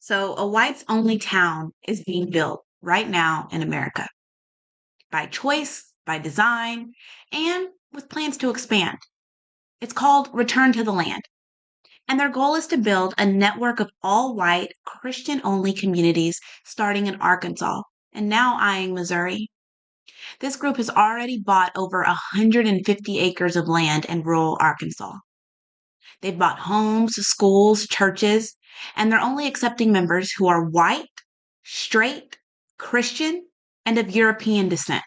So, a whites only town is being built right now in America by choice, by design, and with plans to expand. It's called Return to the Land. And their goal is to build a network of all white, Christian only communities starting in Arkansas and now eyeing Missouri. This group has already bought over 150 acres of land in rural Arkansas. They've bought homes, schools, churches, and they're only accepting members who are white, straight, Christian, and of European descent.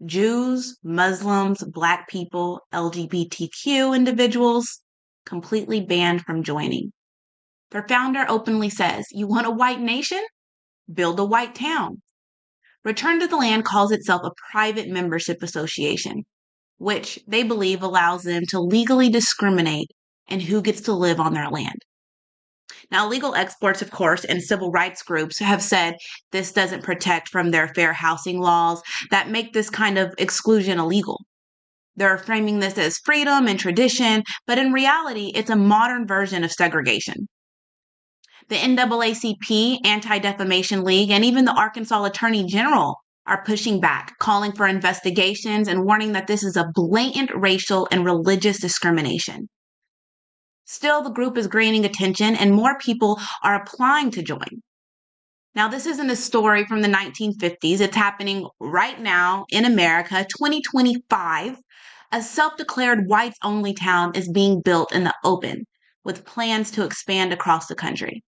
Jews, Muslims, Black people, LGBTQ individuals, completely banned from joining. Their founder openly says, "You want a white nation? Build a white town." Return to the Land calls itself a private membership association, which they believe allows them to legally discriminate in who gets to live on their land. Now, legal experts, of course, and civil rights groups have said this doesn't protect from their fair housing laws that make this kind of exclusion illegal. They're framing this as freedom and tradition, but in reality, it's a modern version of segregation. The NAACP, Anti-Defamation League, and even the Arkansas Attorney General are pushing back, calling for investigations and warning that this is a blatant racial and religious discrimination. Still, the group is gaining attention and more people are applying to join. Now, this isn't a story from the 1950s. It's happening right now in America, 2025. A self-declared whites-only town is being built in the open with plans to expand across the country.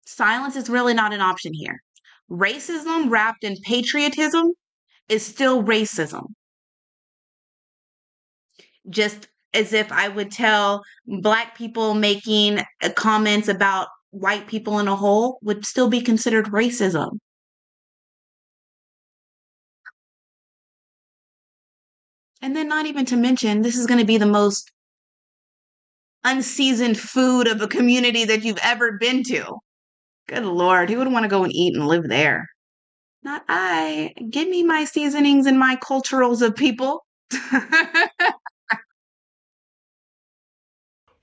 Silence is really not an option here. Racism wrapped in patriotism is still racism. Just as if I would tell Black people making comments about white people in a whole would still be considered racism. And then not even to mention, this is going to be the most unseasoned food of a community that you've ever been to. Good Lord, who would want to go and eat and live there? Not I. Give me my seasonings and my culturals of people.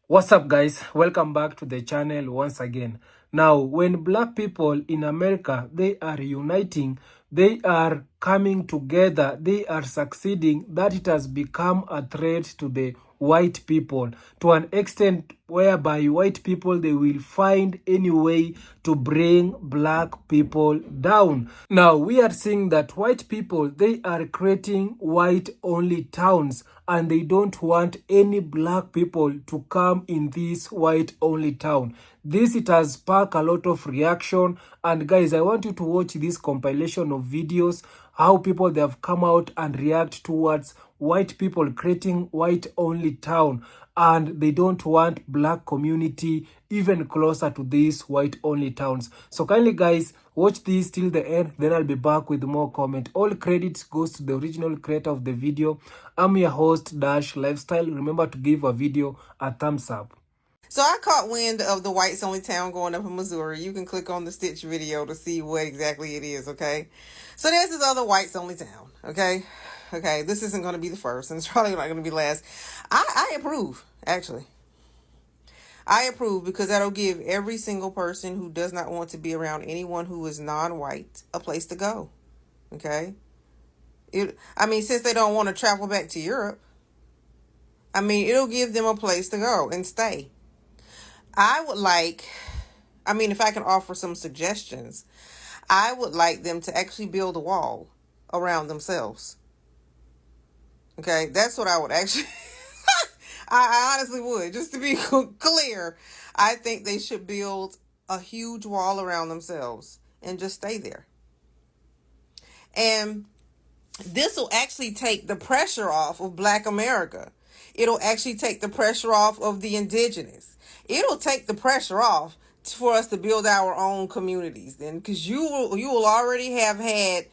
What's up, guys? Welcome back to the channel once again. Now, when Black people in America, they are uniting, they are coming together, they are succeeding, that it has become a threat to the white people to an extent whereby white people, they will find any way to bring Black people down. Now, we are seeing that white people, they are creating white-only towns, and they don't want any Black people to come in this white-only town. It has sparked a lot of reaction, and guys, I want you to watch this compilation of videos, how people they have come out and react towards white people creating white-only town, and they don't want Black community even closer to these white-only towns. So kindly, guys, watch this till the end, then I'll be back with more comment. All credits goes to the original creator of the video. I'm your host, Dash Lifestyle. Remember to give a video a thumbs up. So I caught wind of the whites only town going up in Missouri. You can click on the Stitch video to see what exactly it is, okay? So there's this other whites only town, okay? Okay, this isn't going to be the first, and it's probably not going to be last. I approve, actually. I approve because that'll give every single person who does not want to be around anyone who is non-white a place to go, okay? Since they don't want to travel back to Europe, it'll give them a place to go and stay. If I can offer some suggestions, I would like them to actually build a wall around themselves. Okay, that's what I would actually, I honestly would. Just to be clear, I think they should build a huge wall around themselves and just stay there. And this will actually take the pressure off of Black America. It'll actually take the pressure off of the indigenous. It'll take the pressure off for us to build our own communities then, because you will already have had,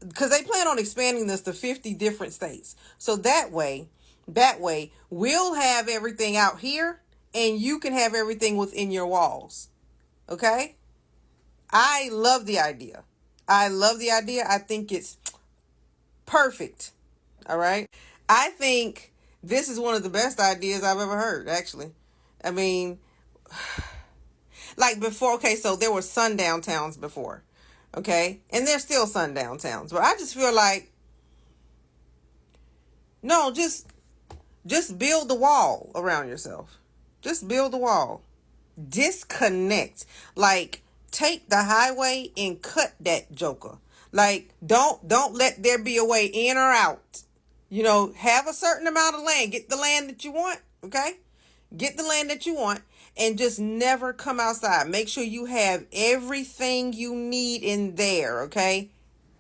because they plan on expanding this to 50 different states. So that way we'll have everything out here and you can have everything within your walls. Okay? I love the idea. I think it's perfect. All right. I think this is one of the best ideas I've ever heard, actually. like before, okay, so there were sundown towns before, okay, and there's still sundown towns, but I just feel like, no, just build the wall around yourself. Just build the wall. Disconnect. Like, take the highway and cut that joker. Like, don't let there be a way in or out. You know, have a certain amount of land. Get the land that you want, okay? Get the land that you want and just never come outside. Make sure you have everything you need in there, okay?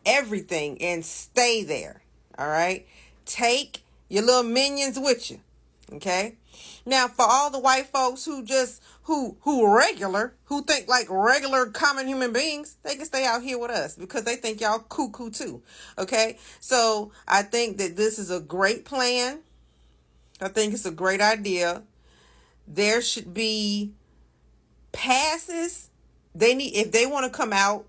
Everything, and stay there, all right? Take your little minions with you, okay? Now, for all the white folks who who think like regular common human beings, they can stay out here with us because they think y'all cuckoo too, okay? So I think that this is a great plan. I think it's a great idea. There should be passes. If they want to come out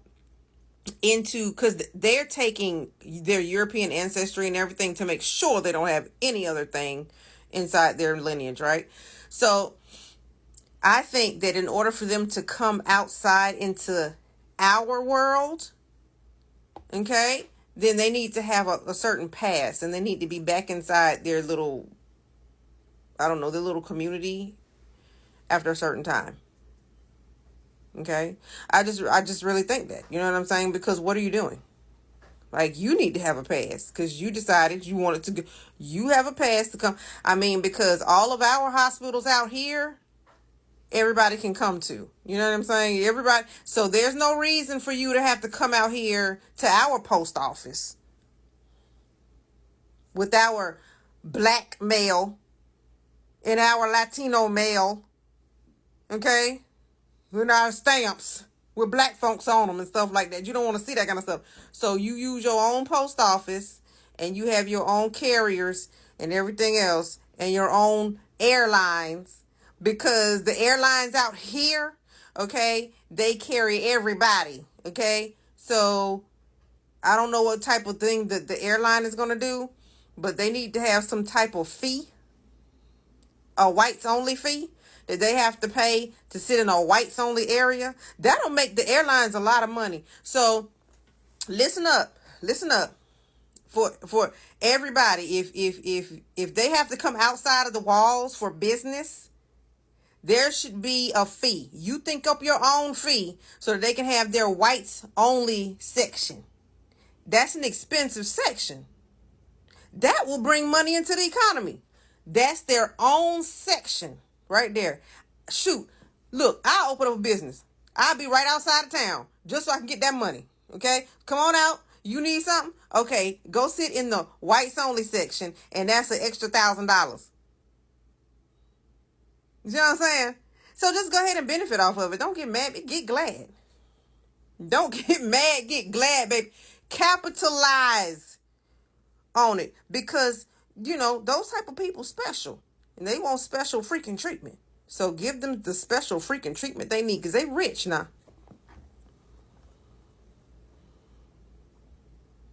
into, because they're taking their European ancestry and everything to make sure they don't have any other thing inside their lineage, right? So I think that in order for them to come outside into our world, okay, then they need to have a certain pass, and they need to be back inside their little, I don't know, their little community after a certain time. Okay, I just really think that, you know what I'm saying? Because what are you doing? Like, you need to have a pass because you decided you wanted to go. You have a pass to come. I mean, because all of our hospitals out here, everybody can come to. You know what I'm saying? Everybody. So there's no reason for you to have to come out here to our post office with our black mail and our Latino mail. Okay? With our stamps with black folks on them and stuff like that. You don't want to see that kind of stuff. So you use your own post office, and you have your own carriers and everything else, and your own airlines, because the airlines out here, okay, they carry everybody, okay? So I don't know what type of thing that the airline is going to do, but they need to have some type of fee, a whites only fee, that they have to pay to sit in a whites only area. That'll make the airlines a lot of money. So listen up for everybody. If they have to come outside of the walls for business, there should be a fee. You think up your own fee so that they can have their whites only section. That's an expensive section. That will bring money into the economy. That's their own section. Right there. Shoot. Look, I'll open up a business. I'll be right outside of town just so I can get that money. Okay? Come on out. You need something? Okay. Go sit in the whites only section, and that's an extra $1,000. You know what I'm saying? So just go ahead and benefit off of it. Don't get mad. Get glad. Don't get mad. Get glad, baby. Capitalize on it, because, you know, those type of people special. And they want special freaking treatment. So give them the special freaking treatment they need, because they rich now.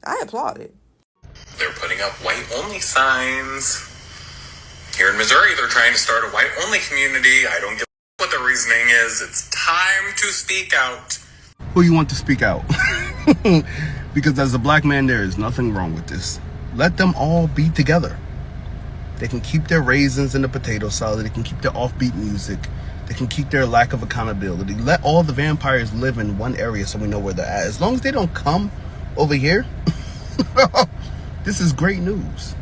I applaud it. They're putting up white-only signs. Here in Missouri, they're trying to start a white-only community. I don't give a what the reasoning is. It's time to speak out. Who you want to speak out? Because as a black man, there is nothing wrong with this. Let them all be together. They can keep their raisins in the potato salad. They can keep their offbeat music. They can keep their lack of accountability. Let all the vampires live in one area so we know where they're at. As long as they don't come over here, this is great news,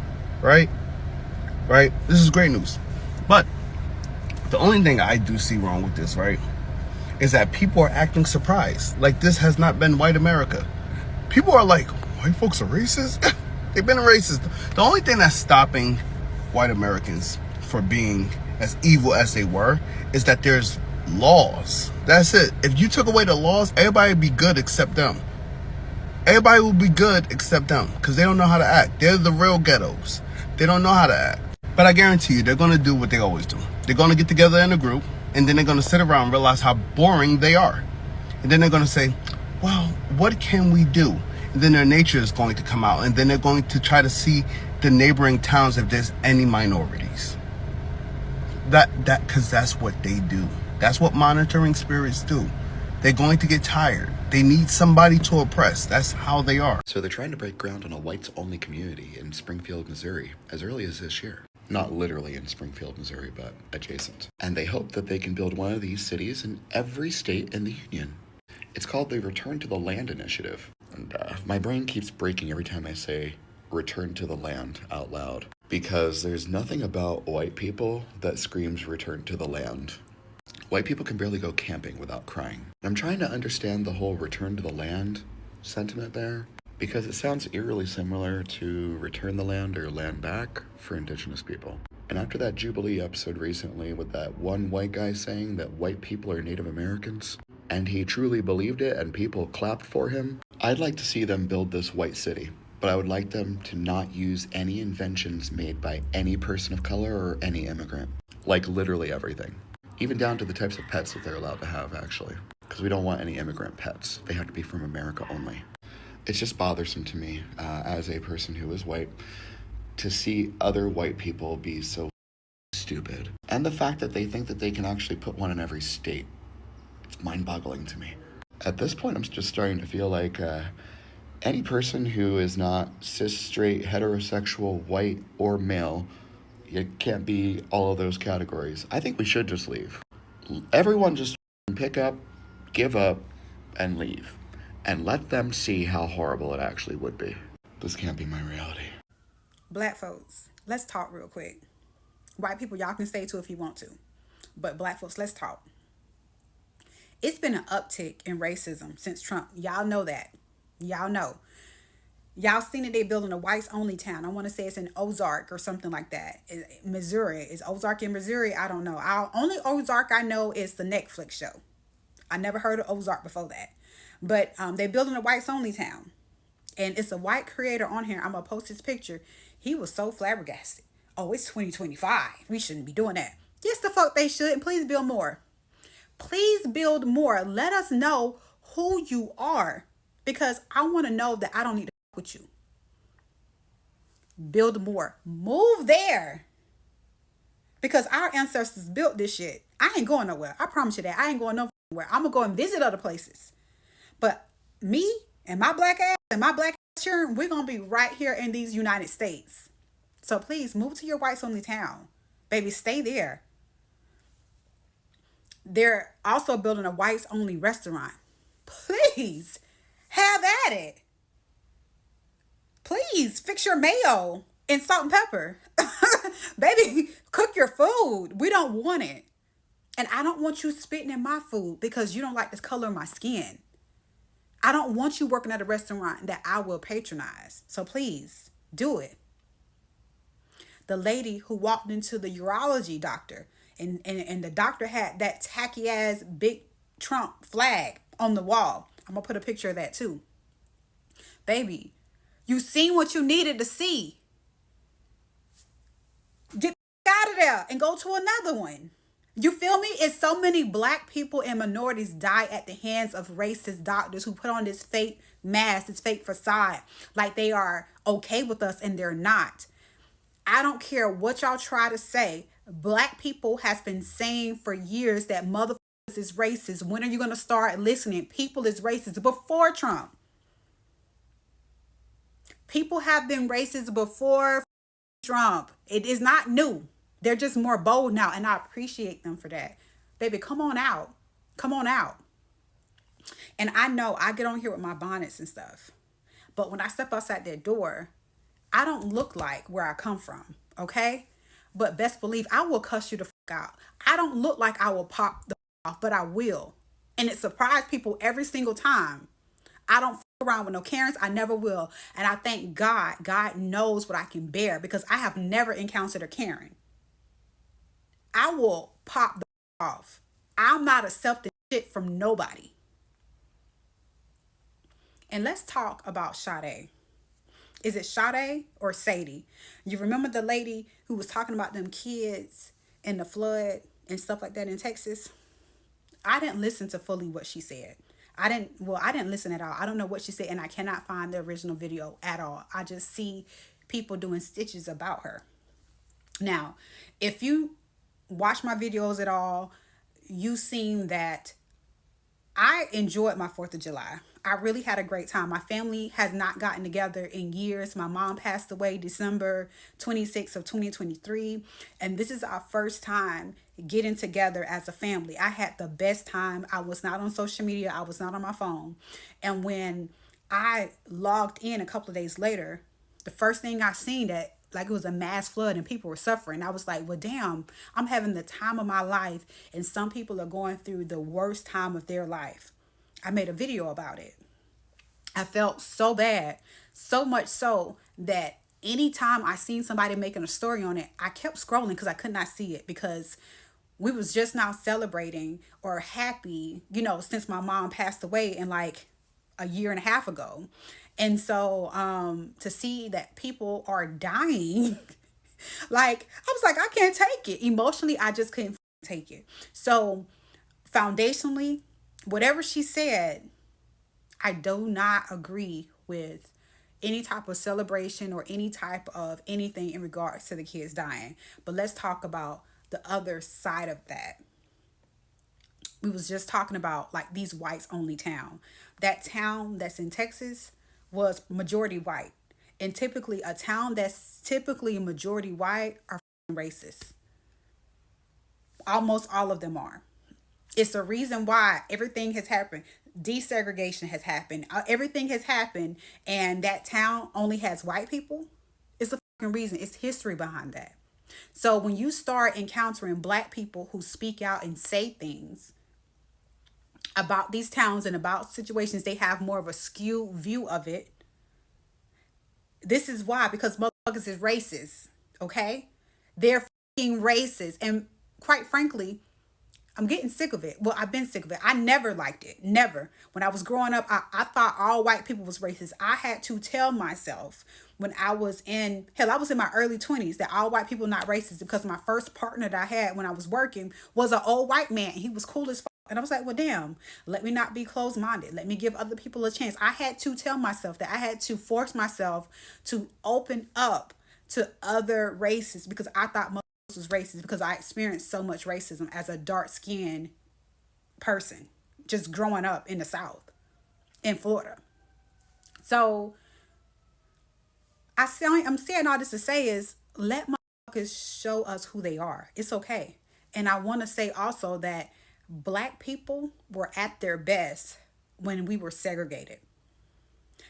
right? Right? This is great news. But the only thing I do see wrong with this, right, is that people are acting surprised. Like, this has not been white America. People are like, white folks are racist? They've been racist. The only thing that's stopping white Americans for being as evil as they were is that there's laws. That's it. If you took away the laws, everybody would be good except them. Everybody will be good except them, because they don't know how to act. They're the real ghettos. They don't know how to act. But I guarantee you, they're going to do what they always do. They're going to get together in a group, and then they're going to sit around and realize how boring they are. And then they're going to say, well, what can we do? And then their nature is going to come out, and then they're going to try to see the neighboring towns if there's any minorities. Because that's what they do. That's what monitoring spirits do. They're going to get tired. They need somebody to oppress. That's how they are. So they're trying to break ground on a whites-only community in Springfield, Missouri, as early as this year. Not literally in Springfield, Missouri, but adjacent. And they hope that they can build one of these cities in every state in the Union. It's called the Return to the Land Initiative. And my brain keeps breaking every time I say return to the land out loud. Because there's nothing about white people that screams return to the land. White people can barely go camping without crying. I'm trying to understand the whole return to the land sentiment there, because it sounds eerily similar to return the land or land back for indigenous people. And after that Jubilee episode recently with that one white guy saying that white people are Native Americans, and he truly believed it and people clapped for him, I'd like to see them build this white city. But I would like them to not use any inventions made by any person of color or any immigrant. Like literally everything. Even down to the types of pets that they're allowed to have, actually. Because we don't want any immigrant pets. They have to be from America only. It's just bothersome to me, as a person who is white, to see other white people be so stupid. And the fact that they think that they can actually put one in every state. It's mind-boggling to me. At this point, I'm just starting to feel like any person who is not cis, straight, heterosexual, white, or male, it can't be all of those categories. I think we should just leave. Everyone just pick up, give up, and leave. And let them see how horrible it actually would be. This can't be my reality. Black folks, let's talk real quick. White people, y'all can stay too if you want to. But black folks, let's talk. It's been an uptick in racism since Trump. Y'all know that. Y'all know. Y'all seen that they building a whites only town. I want to say it's in Ozark or something like that. Missouri. Is Ozark in Missouri? I don't know. Only Ozark I know is the Netflix show. I never heard of Ozark before that. But they're building a whites only town. And it's a white creator on here. I'm going to post his picture. He was so flabbergasted. Oh, it's 2025. We shouldn't be doing that. Yes, the fuck they should. And please build more. Please build more. Let us know who you are. Because I want to know that I don't need to with you. Build more. Move there. Because our ancestors built this shit. I ain't going nowhere. I promise you that. I ain't going nowhere. I'm going to go and visit other places. But me and my black ass and my black ass children, we're going to be right here in these United States. So please move to your whites only town. Baby, stay there. They're also building a whites only restaurant. Please have at it. Please fix your mayo and salt and pepper. Baby, cook your food. We don't want it. And I don't want you spitting in my food because you don't like the color of my skin. I don't want you working at a restaurant that I will patronize. So please do it. The lady who walked into the urology doctor and the doctor had that tacky ass big Trump flag on the wall. I'm going to put a picture of that too. Baby, you seen what you needed to see. Get out of there and go to another one. You feel me? It's so many black people and minorities die at the hands of racist doctors who put on this fake mask, this fake facade, like they are okay with us and they're not. I don't care what y'all try to say. Black people has been saying for years that motherfuckers is racist. When are you going to start listening? People is racist before Trump. People have been racist before Trump. It is not new. They're just more bold now, and I appreciate them for that. Baby, come on out. Come on out. And I know I get on here with my bonnets and stuff. But when I step outside that door, I don't look like where I come from, okay? But best believe I will cuss you the fuck out. I don't look like I will pop the off, but I will. And it surprised people every single time. I don't around with no Karens. I never will. And I thank God. God knows what I can bear because I have never encountered a Karen. I will pop the off. I'm not accepting shit from nobody. And let's talk about Sade. Is it Sade or Sadie? You remember the lady who was talking about them kids and the flood and stuff like that in Texas? I didn't listen to fully what she said. I didn't listen at all. I don't know what she said, and I cannot find the original video at all. I just see people doing stitches about her. Now, if you watch my videos at all, you seen that I enjoyed my 4th of July. I really had a great time. My family has not gotten together in years. My mom passed away December 26th of 2023. And this is our first time getting together as a family. I had the best time. I was not on social media. I was not on my phone. And when I logged in a couple of days later, the first thing I seen that like it was a mass flood and people were suffering. I was like, well, damn, I'm having the time of my life and some people are going through the worst time of their life. I made a video about it. I felt so bad, so much so that anytime I seen somebody making a story on it, I kept scrolling because I could not see it, because we was just now celebrating or happy, since my mom passed away in like a year and a half ago. And so to see that people are dying, like, I was like, I can't take it. Emotionally, I just couldn't take it. So foundationally, whatever she said, I do not agree with any type of celebration or any type of anything in regards to the kids dying. But let's talk about the other side of that. We was just talking about like these whites only town. That town that's in Texas was majority white. And typically a town that's typically majority white are racist. Almost all of them are. It's the reason why everything has happened. Desegregation has happened. Everything has happened. And that town only has white people. It's the fucking reason. It's history behind that. So when you start encountering black people who speak out and say things about these towns and about situations, they have more of a skewed view of it. This is why, because motherfuckers is racist, okay? They're fucking racist. And quite frankly, I'm getting sick of it. Well, I've been sick of it. I never liked it. Never. When I was growing up, I thought all white people was racist. I had to tell myself when I was in my early 20s that all white people not racist, because my first partner that I had when I was working was an old white man. He was cool as fuck. And I was like, well, damn, let me not be closed-minded. Let me give other people a chance. I had to tell myself that. I had to force myself to open up to other races, because I thought most was racist, because I experienced so much racism as a dark-skinned person just growing up in the South, in Florida. So I'm saying all this to say is, let motherfuckers show us who they are. It's okay. And I want to say also that Black people were at their best when we were segregated.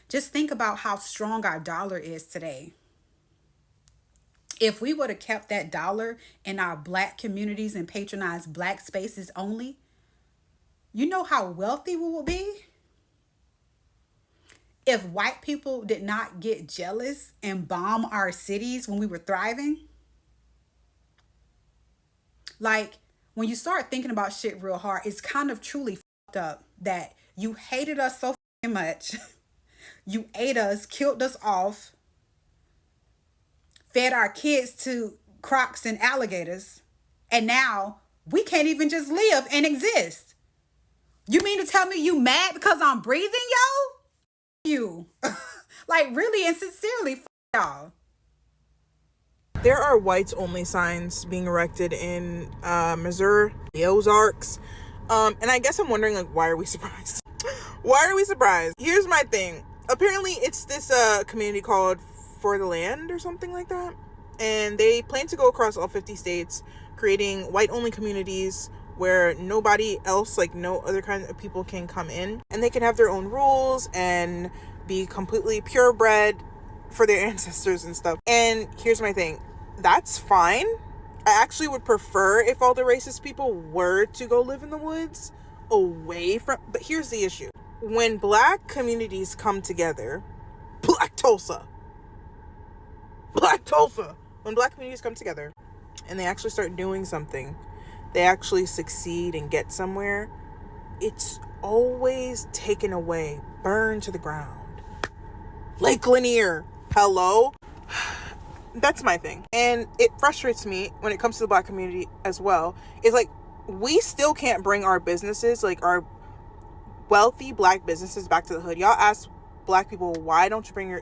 Just think about how strong our dollar is today. If we would have kept that dollar in our Black communities and patronized Black spaces only, you know how wealthy we would be? If white people did not get jealous and bomb our cities when we were thriving. Like, when you start thinking about shit real hard, it's kind of truly fucked up that you hated us so much. You ate us, killed us off, fed our kids to crocs and alligators, and now we can't even just live and exist. You mean to tell me you mad because I'm breathing, yo? You. Like, really and sincerely, y'all. There are whites only signs being erected in Missouri, the Ozarks. And I guess I'm wondering, like, why are we surprised? Why are we surprised? Here's my thing. Apparently it's this community called For the Land or something like that. And they plan to go across all 50 states, creating white only communities where nobody else, like no other kind of people, can come in. And they can have their own rules and be completely purebred for their ancestors and stuff. And here's my thing. That's fine. I actually would prefer if all the racist people were to go live in the woods away from, but here's the issue. When Black communities come together, Black Tulsa, when Black communities come together and they actually start doing something, they actually succeed and get somewhere, it's always taken away, burned to the ground. Lake Lanier, hello? That's my thing. And it frustrates me when it comes to the Black community as well. It's like, we still can't bring our businesses, like our wealthy Black businesses, back to the hood. Y'all ask Black people, why don't you bring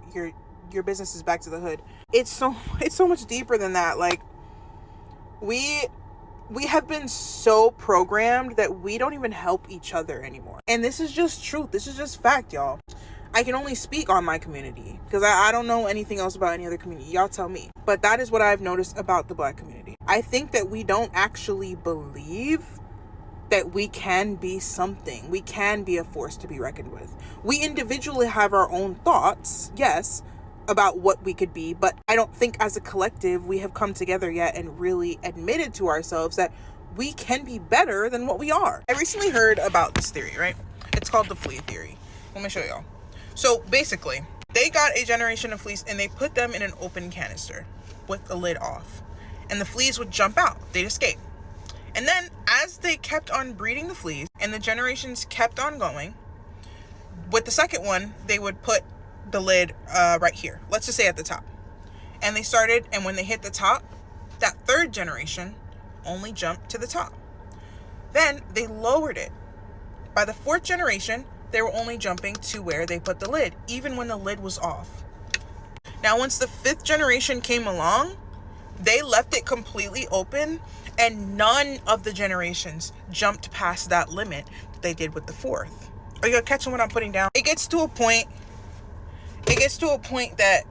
your businesses back to the hood? It's so much deeper than that. Like, we we have been so programmed that we don't even help each other anymore. And this is just truth. This is just fact, y'all. I can only speak on my community because I don't know anything else about any other community. Y'all tell me. But that is what I've noticed about the Black community. I think that we don't actually believe that we can be something. We can be a force to be reckoned with. We individually have our own thoughts, yes, about what we could be, but I don't think as a collective we have come together yet and really admitted to ourselves that we can be better than what we are. I recently heard about this theory, right? It's called the flea theory. Let me show y'all. So basically, they got a generation of fleas and they put them in an open canister with the lid off. And the fleas would jump out. They'd escape. And then as they kept on breeding the fleas and the generations kept on going, with the second one, they would put the lid right here. Let's just say at the top. And they started, and when they hit the top, that third generation only jumped to the top. Then they lowered it. By the fourth generation, they were only jumping to where they put the lid, even when the lid was off. Now, once the fifth generation came along, they left it completely open, and none of the generations jumped past that limit that they did with the fourth. Are you catching what I'm putting down? It gets to a point that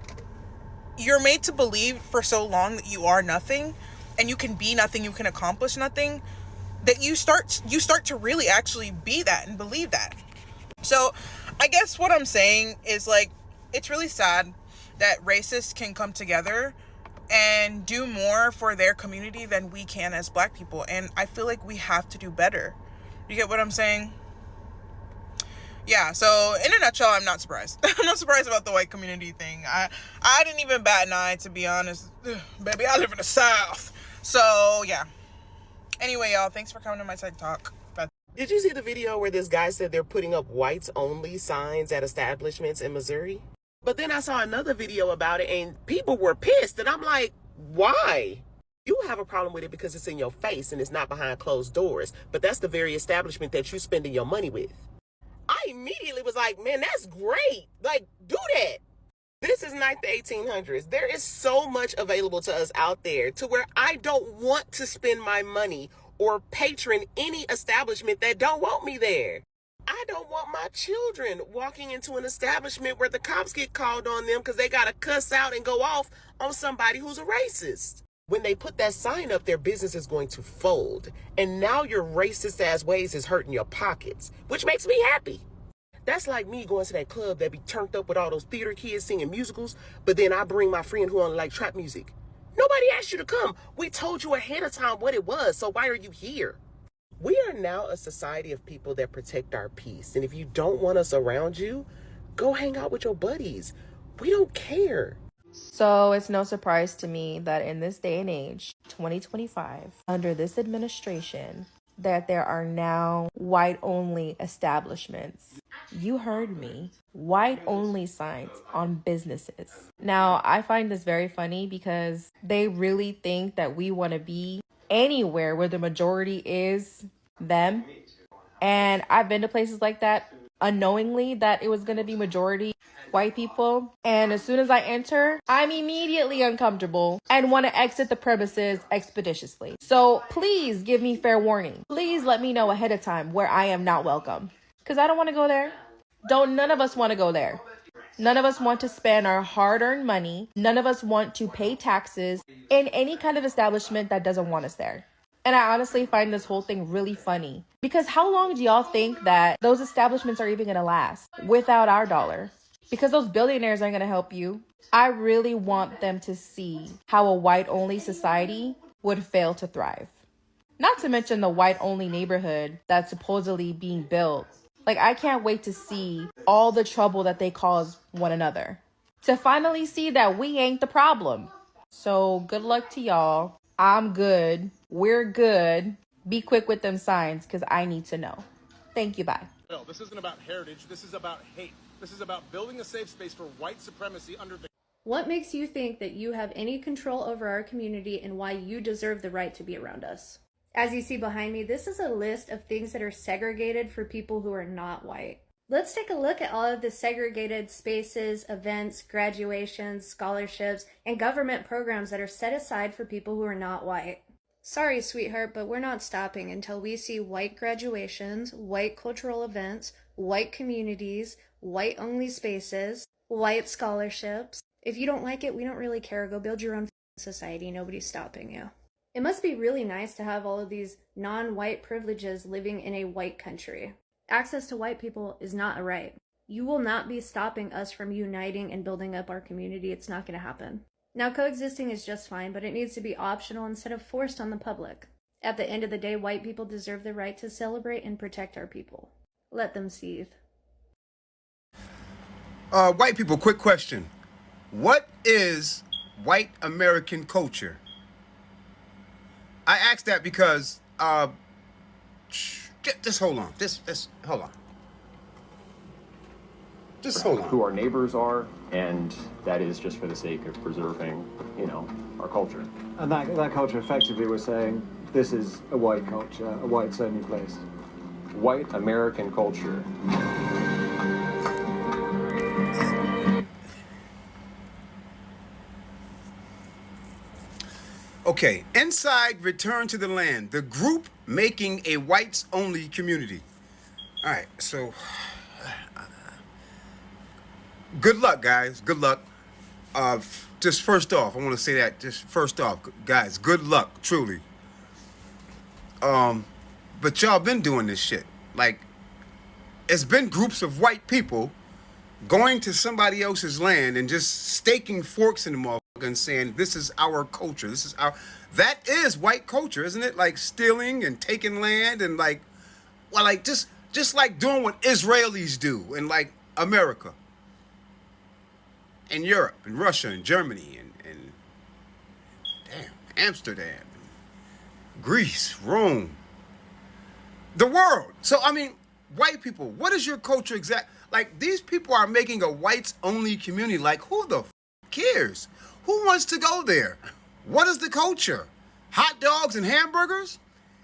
you're made to believe for so long that you are nothing, and you can be nothing, you can accomplish nothing, that you start to really actually be that and believe that. So I guess what I'm saying is, like, it's really sad that racists can come together and do more for their community than we can as Black people. And I feel like we have to do better. You get what I'm saying? Yeah, so in a nutshell, I'm not surprised. I'm not surprised about the white community thing. I didn't even bat an eye, to be honest. Ugh, baby, I live in the South. So, yeah. Anyway, y'all, thanks for coming to my TED Talk. Bye. Did you see the video where this guy said they're putting up whites only signs at establishments in Missouri? But then I saw another video about it and people were pissed. And I'm like, why? You have a problem with it because it's in your face and it's not behind closed doors. But that's the very establishment that you're spending your money with. I immediately was like, man, that's great. Like, do that. This is not the 1800s. There is so much available to us out there to where I don't want to spend my money or patron any establishment that don't want me there. I don't want my children walking into an establishment where the cops get called on them because they got to cuss out and go off on somebody who's a racist. When they put that sign up, their business is going to fold. And now your racist ass ways is hurting your pockets, which makes me happy. That's like me going to that club that be turned up with all those theater kids singing musicals, but then I bring my friend who only like trap music. Nobody asked you to come. We told you ahead of time what it was, so why are you here? We are now a society of people that protect our peace. And if you don't want us around you, go hang out with your buddies. We don't care. So it's no surprise to me that in this day and age, 2025, under this administration, that there are now white-only establishments. You heard me. White-only signs on businesses. Now, I find this very funny because they really think that we want to be anywhere where the majority is them. And I've been to places like that unknowingly that it was going to be majority white people. And as soon as I enter, I'm immediately uncomfortable and want to exit the premises expeditiously. So please give me fair warning. Please let me know ahead of time where I am not welcome. Because I don't want to go there. None of us want to go there. None of us want to spend our hard-earned money. None of us want to pay taxes in any kind of establishment that doesn't want us there. And I honestly find this whole thing really funny. Because how long do y'all think that those establishments are even going to last without our dollar? Because those billionaires aren't going to help you. I really want them to see how a white-only society would fail to thrive. Not to mention the white-only neighborhood that's supposedly being built. Like, I can't wait to see all the trouble that they cause one another. To finally see that we ain't the problem. So good luck to y'all. I'm good. We're good. Be quick with them signs because I need to know. Thank you. Bye. No, this isn't about heritage. This is about hate. This is about building a safe space for white supremacy under the... What makes you think that you have any control over our community and why you deserve the right to be around us? As you see behind me, this is a list of things that are segregated for people who are not white. Let's take a look at all of the segregated spaces, events, graduations, scholarships, and government programs that are set aside for people who are not white. Sorry, sweetheart, but we're not stopping until we see white graduations, white cultural events, white communities, white-only spaces, white scholarships. If you don't like it, we don't really care. Go build your own society. Nobody's stopping you. It must be really nice to have all of these non-white privileges living in a white country. Access to white people is not a right. You will not be stopping us from uniting and building up our community. It's not going to happen. Now, coexisting is just fine, but it needs to be optional instead of forced on the public. At the end of the day, white people deserve the right to celebrate and protect our people. Let them seethe. White people, quick question. What is white American culture? I ask that because, just hold on. Just hold on. Just hold on. Who our neighbors are, and that is just for the sake of preserving, our culture. And that culture, effectively, we're saying this is a white culture, a whites only place. White American culture. Okay, inside Return to the Land, the group making a whites-only community. All right, so good luck, guys. Good luck. Just first off, I want to say that. Just first off, guys, good luck, truly. But y'all been doing this shit. Like, it's been groups of white people going to somebody else's land and just staking forks in the motherfucker and saying, this is our culture. That is white culture, isn't it? Like stealing and taking land and just like doing what Israelis do in like America and Europe and Russia and Germany and Amsterdam, Greece, Rome, the world. So, I mean, white people, what is your culture exact? Like, these people are making a whites-only community. Like, who the cares? Who wants to go there? What is the culture? Hot dogs and hamburgers?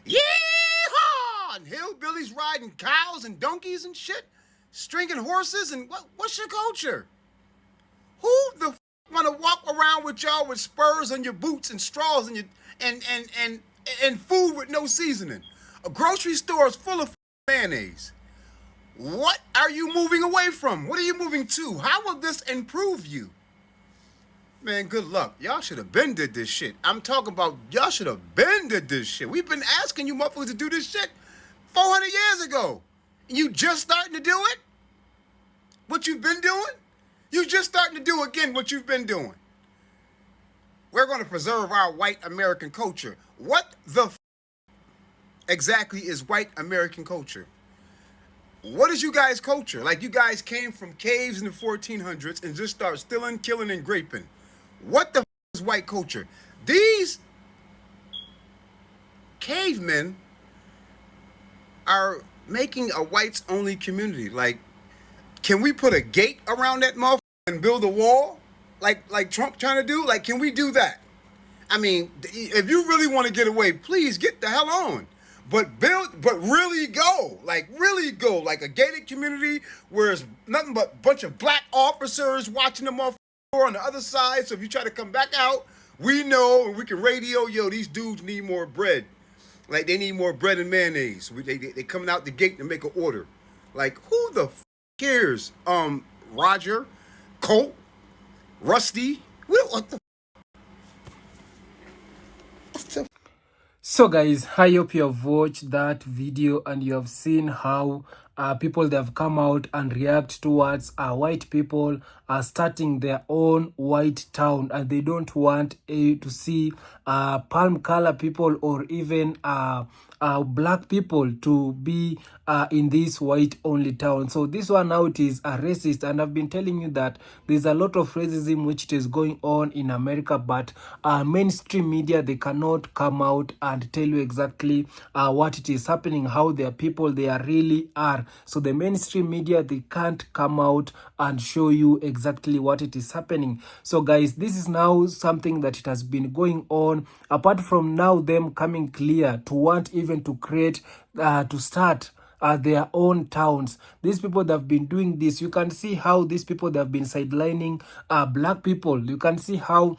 Yeehaw! And hillbillies riding cows and donkeys and shit? Stringing horses? And what's your culture? Who the want to walk around with y'all with spurs on your boots and straws in your and food with no seasoning? A grocery store is full of mayonnaise. What are you moving away from? What are you moving to? How will this improve you? Man, good luck. Y'all should have been did this shit. I'm talking about y'all should have been did this shit. We've been asking you motherfuckers to do this shit 400 years ago. And you just starting to do it? What you've been doing? You just starting to do again what you've been doing. We're going to preserve our white American culture. What the exactly is white American culture? What is you guys' culture? Like, you guys came from caves in the 1400s and just start stealing, killing, and raping. What the is white culture? These cavemen are making a whites-only community. Like, can we put a gate around that motherfucker and build a wall? Like Trump trying to do? Like, can we do that? I mean, if you really want to get away, please get the hell on. But really go, like a gated community where it's nothing but a bunch of black officers watching the motherfucker on the other side. So if you try to come back out, we know and we can radio, yo, these dudes need more bread. Like, they need more bread and mayonnaise. They coming out the gate to make an order. Like, who the cares? Roger, Colt, Rusty, what the So guys, I hope you have watched that video and you have seen how people that have come out and react towards white people are starting their own white town, and they don't want to see palm color people or even black people to be in this white only town. So this one now, it is a racist, and I've been telling you that there's a lot of racism which is going on in America, but mainstream media, they cannot come out and tell you exactly what it is happening, how their people they are really are. So the mainstream media, they can't come out and show you exactly what it is happening. So guys, this is now something that it has been going on, apart from now them coming clear to want even to create to start their own towns. These people that have been doing this, you can see how these people that have been sidelining black people. You can see how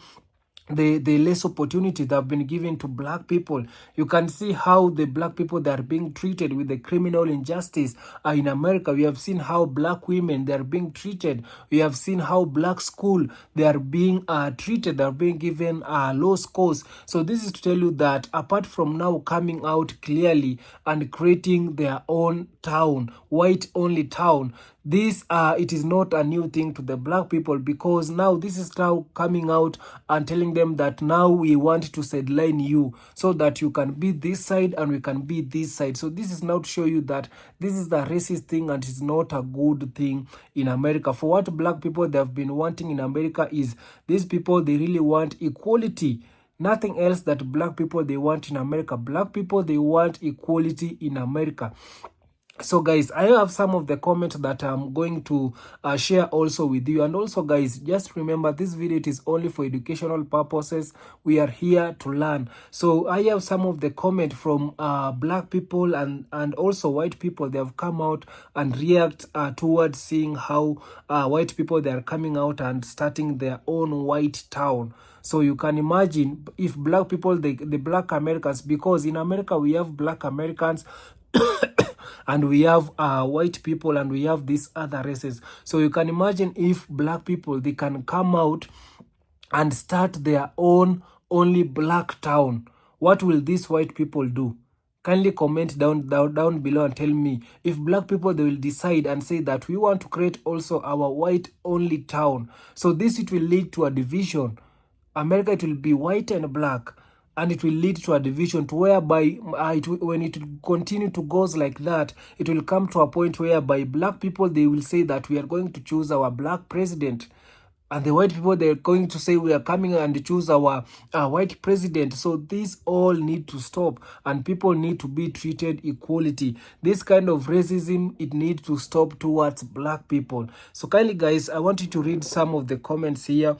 the less opportunity that have been given to black people. You can see how the black people that are being treated with the criminal injustice in America. We have seen how black women they are being treated. We have seen how black school they are being treated. They are being given low scores. So this is to tell you that apart from now coming out clearly and creating their own town, white only town, this it is not a new thing to the black people, because now this is now coming out and telling them that now we want to sideline you so that you can be this side and we can be this side. So this is now to show you that this is the racist thing and it's not a good thing in America. For what black people they have been wanting in America is these people, they really want equality. Nothing else that black people they want in America. Black people they want equality in America. So guys, I have some of the comments that I'm going to share also with you. And also guys, just remember this video, it is only for educational purposes. We are here to learn. So I have some of the comment from black people and also white people. They have come out and react towards seeing how white people they are coming out and starting their own white town. So you can imagine if black people, the black Americans, because in America we have black Americans and we have white people and we have these other races. So you can imagine if black people, they can come out and start their own only black town. What will these white people do? Kindly comment down below and tell me if black people they will decide and say that we want to create also our white only town. So this it will lead to a division. America, it will be white and black, and it will lead to a division to whereby when it continue to goes like that, it will come to a point whereby black people they will say that we are going to choose our black president, and the white people they're going to say we are coming and choose our white president. So these all need to stop, and people need to be treated equality. This kind of racism, it needs to stop towards black people. So kindly guys, I want you to read some of the comments here.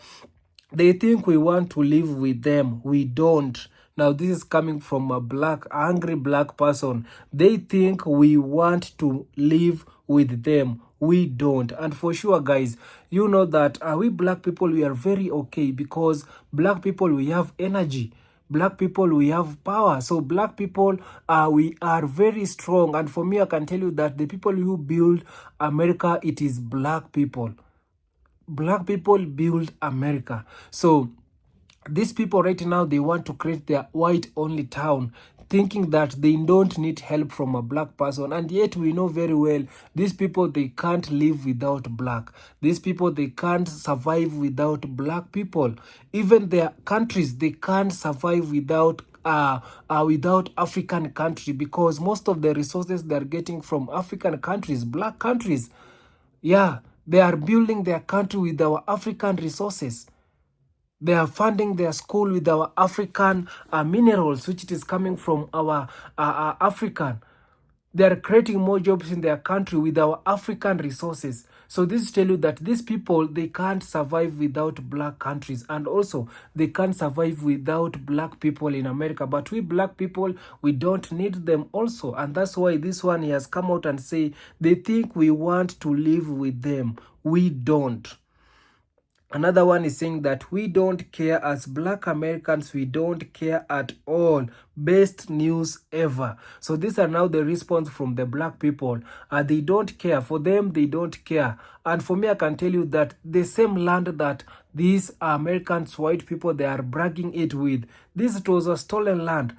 They think we want to live with them. We don't. Now, this is coming from a angry black person. They think we want to live with them. We don't. And for sure, guys, you know that we black people, we are very okay, because black people, we have energy. Black people, we have power. So black people, we are very strong. And for me, I can tell you that the people who build America, it is black people. Black people build America. So these people right now, they want to create their white only town, thinking that they don't need help from a black person. And yet we know very well these people, they can't live without black. These people, they can't survive without black people. Even their countries, they can't survive without African country, because most of the resources they're getting from African countries, black countries. Yeah, they are building their country with our African resources. They are funding their school with our African minerals, which it is coming from our African. They are creating more jobs in their country with our African resources. So this tell you that these people, they can't survive without black countries, and also they can't survive without black people in America. But we black people, we don't need them also. And that's why this one, he has come out and say they think we want to live with them. We don't. Another one is saying that we don't care as black Americans. We don't care at all. Best news ever. So these are now the response from the black people. They don't care. For them, they don't care. And for me, I can tell you that the same land that these Americans, white people, they are bragging it with, this was a stolen land.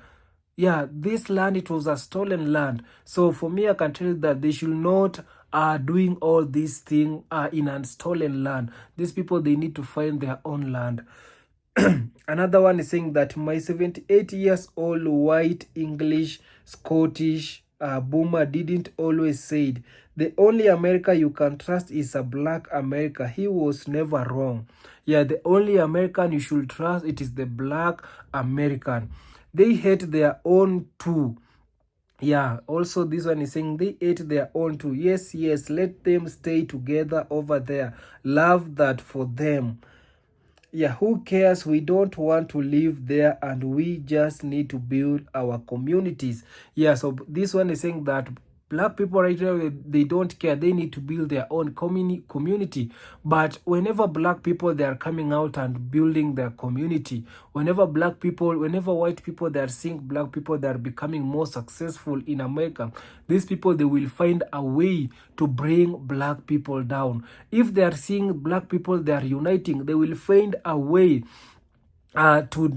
Yeah, this land, it was a stolen land. So for me, I can tell you that they should not doing all these things in a stolen land. These people, they need to find their own land. Another one is saying that my 78 years old white English Scottish boomer didn't always said the only America you can trust is a black America. He was never wrong. Yeah, the only American you should trust, it is the black American. They hate their own too. Yeah, also this one is saying they ate their own too. Yes, let them stay together over there. Love that for them. Yeah, who cares? We don't want to live there, and we just need to build our communities. Yeah, so this one is saying that black people right now, they don't care. They need to build their own community. But whenever black people, they are coming out and building their community, whenever white people, they are seeing black people that are becoming more successful in America, these people, they will find a way to bring black people down. If they are seeing black people, they are uniting, they will find a way not to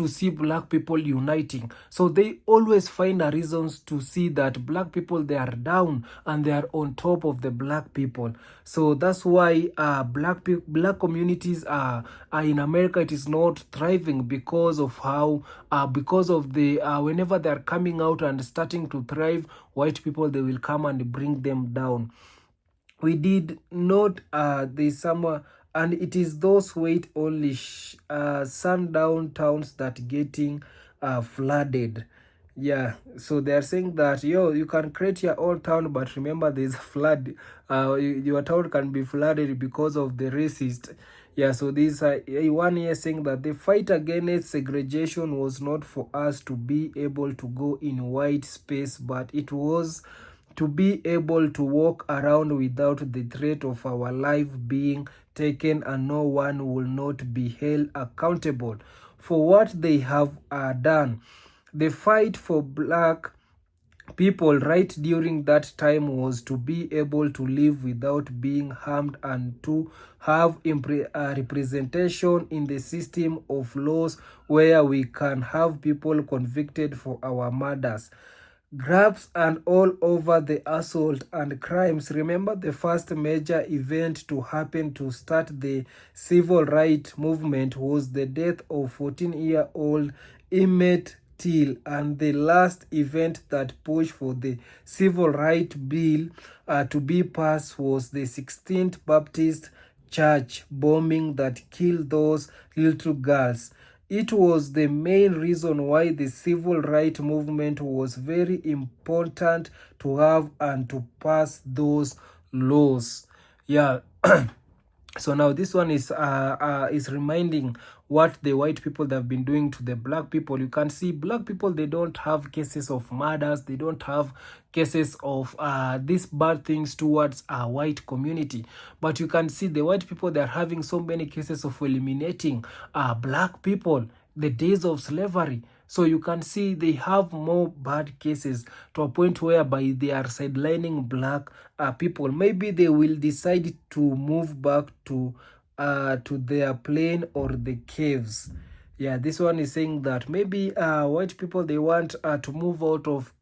see black people uniting. So they always find a reasons to see that black people, they are down and they are on top of the black people. So that's why black communities are in America, it is not thriving because of how because of the whenever they are coming out and starting to thrive, white people, they will come and bring them down. We did not the summer, and it is those white only sundown towns that getting flooded. Yeah, so they are saying that you can create your own town, but remember there's a flood. Your town can be flooded because of the racist. Yeah, so this one here saying that the fight against segregation was not for us to be able to go in white space, but it was to be able to walk around without the threat of our life being taken, and no one will not be held accountable for what they have done. The fight for black people right during that time was to be able to live without being harmed and to have representation in the system of laws where we can have people convicted for our murders, grabs, and all over the assault and crimes. Remember, the first major event to happen to start the civil rights movement was the death of 14-year-old Emmett Till, and the last event that pushed for the civil rights bill to be passed was the 16th Baptist Church bombing that killed those little girls. It was the main reason why the civil rights movement was very important to have and to pass those laws. Yeah. So now this one is reminding what the white people that have been doing to the black people. You can see black people, they don't have cases of murders, they don't have cases of these bad things towards a white community. But you can see the white people, they are having so many cases of eliminating black people, the days of slavery. So you can see they have more bad cases to a point whereby they are sidelining black people. Maybe they will decide to move back to their plain or the caves. Yeah, this one is saying that maybe white people, they want to move out of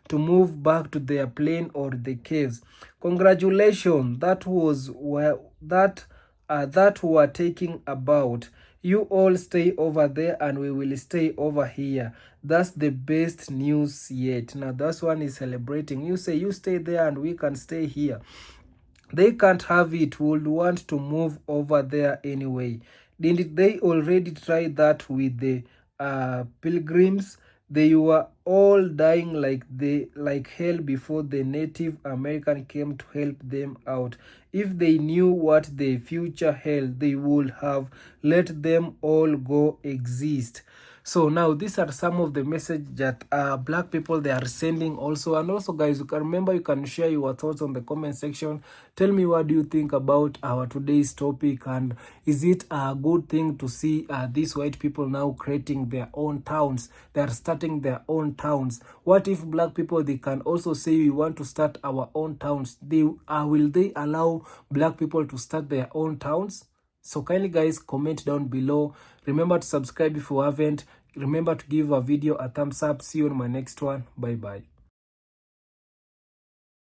to move back to their plain or the caves. Congratulations, that was where that we're taking about. You all stay over there and we will stay over here. That's the best news yet. Now that one is celebrating. You say you stay there and we can stay here. They can't have it. Would want to move over there anyway. Didn't they already try that with the pilgrims? They were all dying like hell before the Native American came to help them out. If they knew what the future held, they would have let them all go exist. So now these are some of the message that black people, they are sending also. And also, guys, you can remember, you can share your thoughts on the comment section. Tell me, what do you think about our today's topic, and is it a good thing to see these white people now creating their own towns? They are starting their own towns. What if black people, they can also say we want to start our own towns? Will they allow black people to start their own towns? So kindly, guys, comment down below. Remember to subscribe if you haven't. Remember to give a video a thumbs up. See you on my next one. Bye bye.